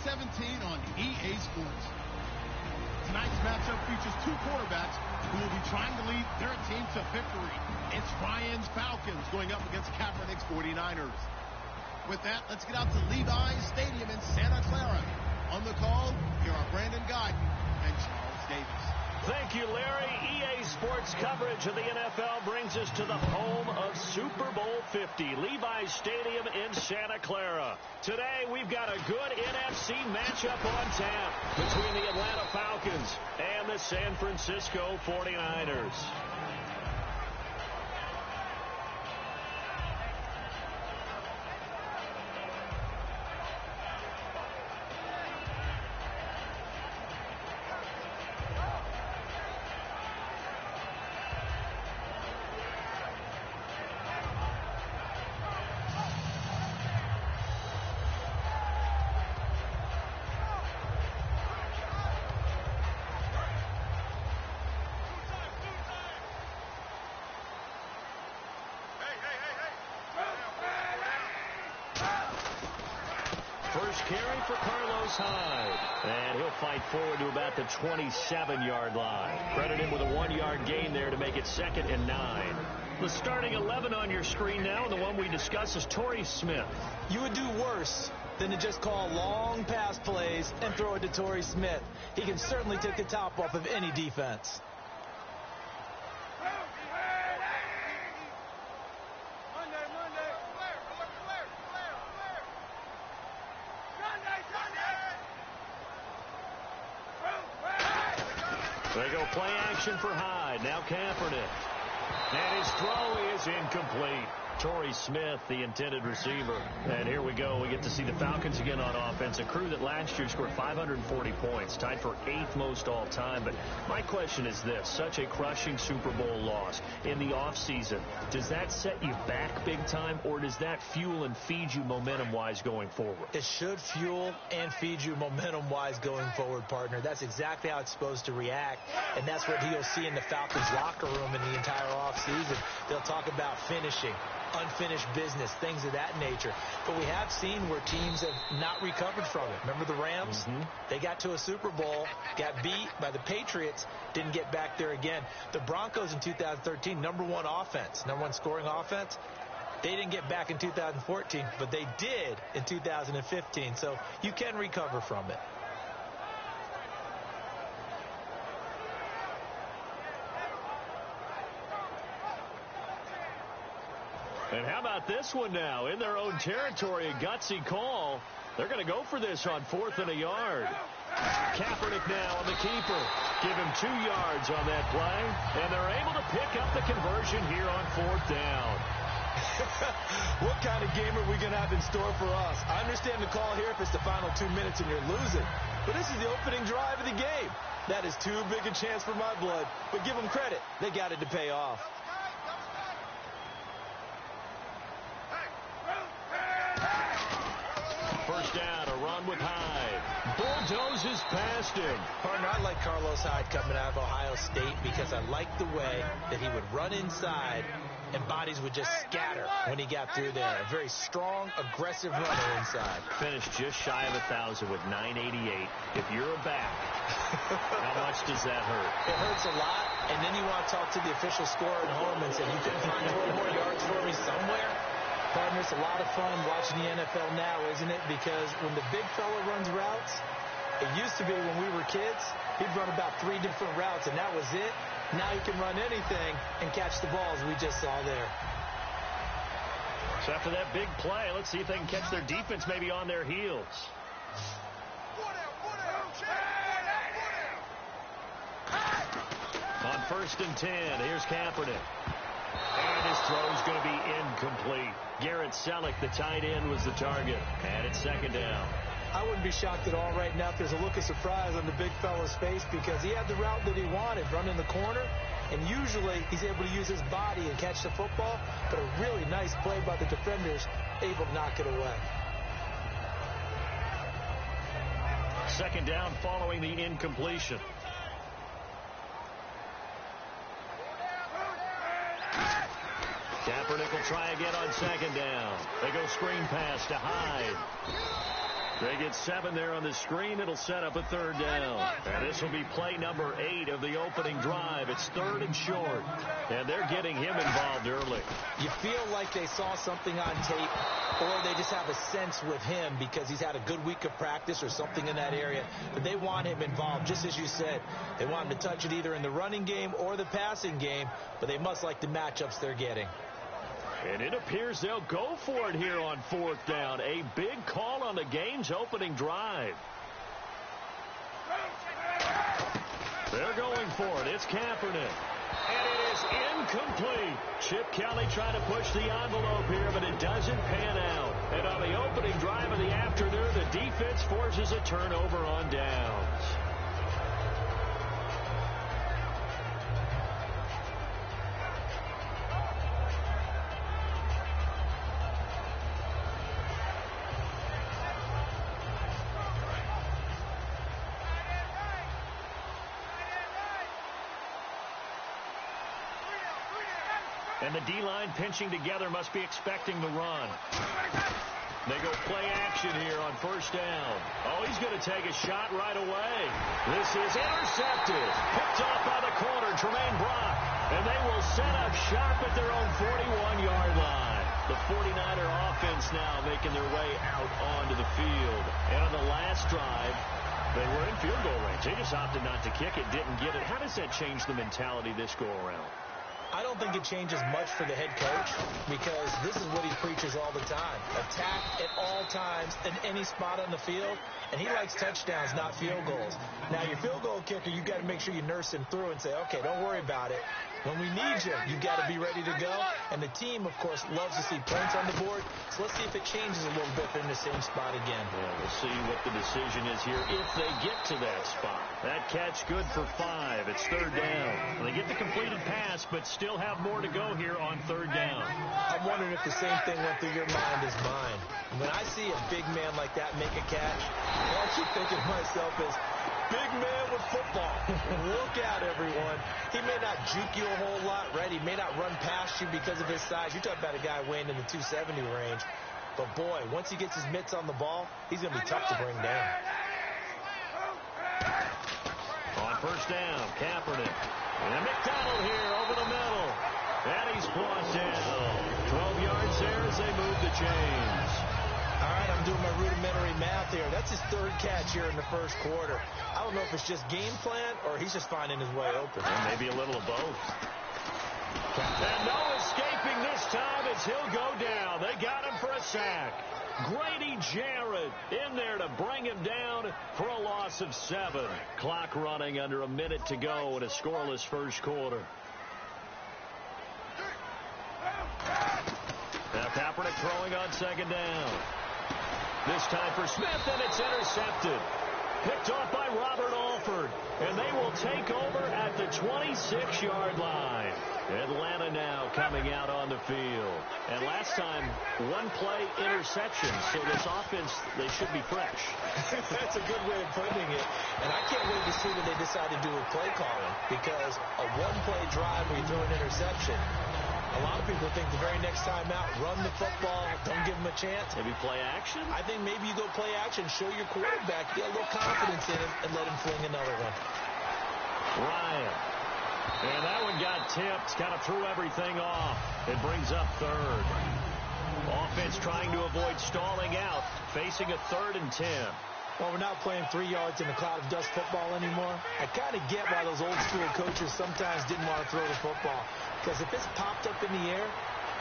17 on EA Sports. Tonight's matchup features two quarterbacks who will be trying to lead their team to victory. It's Ryan's Falcons going up against Kaepernick's 49ers. With that, let's get out to Levi's Stadium in Santa Clara. On the call, here are Brandon Guyton and Charles Davis. Thank you, Larry. EA Sports coverage of the NFL brings us to the home of Super Bowl 50, Levi's Stadium in Santa Clara. Today, we've got a good NFC matchup on tap between the Atlanta Falcons and the San Francisco 49ers. First carry for Carlos Hyde. And he'll fight forward to about the 27-yard line. Credit him with a 1-yard gain there to make it 2nd and 9. The starting 11 on your screen now, and the one we discuss is Torrey Smith. You would do worse than to just call long pass plays and throw it to Torrey Smith. He can certainly take the top off of any defense. They go play action for Hyde. Now Kaepernick. And his throw is incomplete. Torrey Smith, the intended receiver. And here we go. We get to see the Falcons again on offense. A crew that last year scored 540 points, tied for 8th most all time. But my question is this. Such a crushing Super Bowl loss in the offseason. Does that set you back big time, or does that fuel and feed you momentum-wise going forward? It should fuel and feed you momentum-wise going forward, partner. That's exactly how it's supposed to react. And that's what you'll see in the Falcons locker room in the entire offseason. They'll talk about finishing, unfinished business, things of that nature. But we have seen where teams have not recovered from it. Remember the Rams? They got to a Super Bowl, got beat by the Patriots, didn't get back there again. The Broncos in 2013, #1 offense, #1 scoring offense. They didn't get back in 2014, but they did in 2015. So you can recover from it. And how about this one now? In their own territory, a gutsy call. They're going to go for this on 4th and a yard. Kaepernick now on the keeper. Give him 2 yards on that play. And they're able to pick up the conversion here on 4th down. What kind of game are we going to have in store for us? I understand the call here if it's the final 2 minutes and you're losing. But this is the opening drive of the game. That is too big a chance for my blood. But give them credit. They got it to pay off. First down, a run with Hyde. Bulldozes past him. Partner, I like Carlos Hyde coming out of Ohio State because I like the way that he would run inside and bodies would just scatter when he got through there. A very strong, aggressive runner inside. Finished just shy of 1,000 with 988. If you're a back, how much does that hurt? It hurts a lot, and then you want to talk to the official scorer at home and say, you couldn't find 12 more yards for me somewhere? Partner, it's a lot of fun watching the NFL now, isn't it? Because when the big fella runs routes, it used to be when we were kids, he'd run about 3 different routes, and that was it. Now he can run anything and catch the balls we just saw there. So after that big play, let's see if they can catch their defense maybe on their heels. On 1st and 10, here's Kaepernick. And his throw's going to be incomplete. Garrett Selleck, the tight end, was the target. And it's 2nd down. I wouldn't be shocked at all right now if there's a look of surprise on the big fella's face because he had the route that he wanted, running the corner. And usually he's able to use his body and catch the football. But a really nice play by the defenders, able to knock it away. 2nd down following the incompletion. Kaepernick will try again on 2nd down. They go screen pass to Hyde. They get 7 there on the screen. It'll set up a third down. And this will be play number 8 of the opening drive. It's 3rd and short. And they're getting him involved early. You feel like they saw something on tape, or they just have a sense with him because he's had a good week of practice or something in that area that they want him involved. Just as you said, they want him to touch it either in the running game or the passing game, but they must like the matchups they're getting. And it appears they'll go for it here on 4th down. A big call on the game's opening drive. They're going for it. It's Kaepernick. And it is incomplete. Chip Kelly trying to push the envelope here, but it doesn't pan out. And on the opening drive of the afternoon, the defense forces a turnover on downs. And the D-line pinching together must be expecting the run. They go play action here on 1st down. Oh, he's going to take a shot right away. This is intercepted. Picked off by the corner, Tremaine Brock. And they will set up shop at their own 41-yard line. The 49er offense now making their way out onto the field. And on the last drive, they were in field goal range. They just opted not to kick it, didn't get it. How does that change the mentality this go-around? I don't think it changes much for the head coach because this is what he preaches all the time. Attack at all times in any spot on the field, and he likes touchdowns, not field goals. Now, your field goal kicker, you've got to make sure you nurse him through and say, okay, don't worry about it. When we need you, you've got to be ready to go. And the team, of course, loves to see points on the board. So let's see if it changes a little bit. They're in the same spot again. Yeah, we'll see what the decision is here if they get to that spot. That catch good for 5. It's 3rd down. Well, they get the completed pass, but still have more to go here on 3rd down. I'm wondering if the same thing went through your mind as mine. When I see a big man like that make a catch, all I keep thinking to myself is, big man with football. Look out, everyone. He may not juke you a whole lot, right? He may not run past you because of his size. You're talking about a guy weighing in the 270 range. But, boy, once he gets his mitts on the ball, he's going to be tough to bring down. On 1st down, Kaepernick. And McDonald here over the middle. And he's brought down. 12 yards there as they move the chains. All right, I'm doing my rudimentary math here. That's his 3rd catch here in the 1st quarter. I don't know if it's just game plan or he's just finding his way open. Or maybe a little of both. And no escaping this time as he'll go down. They got him for a sack. Grady Jarrett in there to bring him down for a loss of 7. Clock running under a minute to go in a scoreless 1st quarter. Now Kaepernick throwing on 2nd down. This time for Smith, and it's intercepted. Picked off by Robert Alford. And they will take over at the 26-yard line. Atlanta now coming out on the field. And last time, 1-play interception. So this offense, they should be fresh. That's a good way of putting it. And I can't wait to see what they decide to do with play calling. Because a 1-play drive where you throw an interception, a lot of people think the very next time out, run the football, don't give him a chance. Maybe play action? I think maybe you go play action, show your quarterback, get a little confidence in him, and let him fling another one. Ryan. And that one got tipped, kind of threw everything off. It brings up 3rd. Offense trying to avoid stalling out, facing a 3rd and 10. Well, we're not playing 3 yards in a cloud of dust football anymore. I kind of get why those old-school coaches sometimes didn't want to throw the football. Because if it's popped up in the air,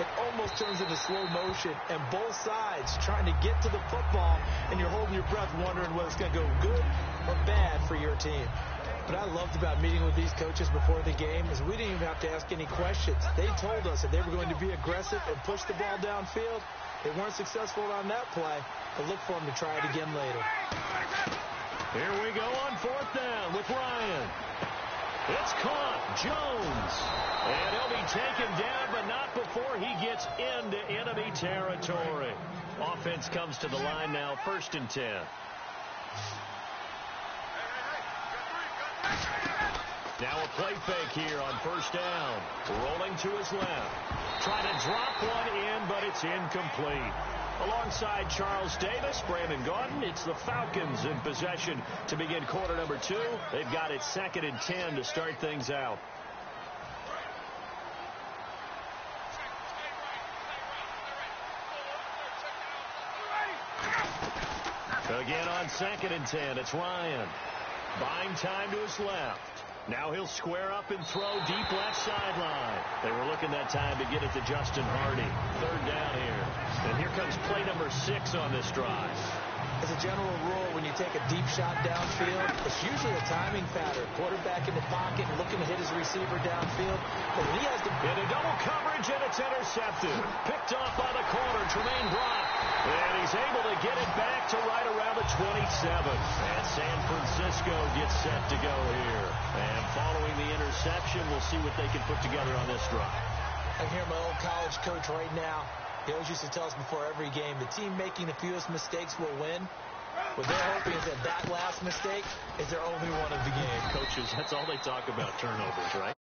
it almost turns into slow motion. And both sides trying to get to the football, and you're holding your breath wondering whether it's going to go good or bad for your team. What I loved about meeting with these coaches before the game is we didn't even have to ask any questions. They told us that they were going to be aggressive and push the ball downfield. They weren't successful on that play, but look for them to try it again later. Here we go on 4th down with Ryan. It's caught. Jones. And he'll be taken down, but not before he gets into enemy territory. Offense comes to the line now, 1st and 10. Now a play fake here on 1st down. Rolling to his left. Trying to drop one in, but it's incomplete. Alongside Charles Davis, Brandon Gaudin, it's the Falcons in possession to begin quarter number 2. They've got it 2nd and 10 to start things out. Again on 2nd and 10, it's Ryan. Buying time to his left. Now he'll square up and throw deep left sideline. They were looking that time to get it to Justin Hardy. 3rd down here. And here comes play number 6 on this drive. As a general rule, when you take a deep shot downfield, it's usually a timing factor. Quarterback in the pocket looking to hit his receiver downfield. But when he has to... In a double coverage, and it's intercepted. Picked off by the corner, Tremaine Brock. And he's able to get it back to right around the 27. And San Francisco gets set to go here. And following the interception, we'll see what they can put together on this drive. I hear my old college coach right now. He always used to tell us before every game, the team making the fewest mistakes will win. What they're hoping is that last mistake is their only one of the game. Coaches, that's all they talk about, turnovers, right?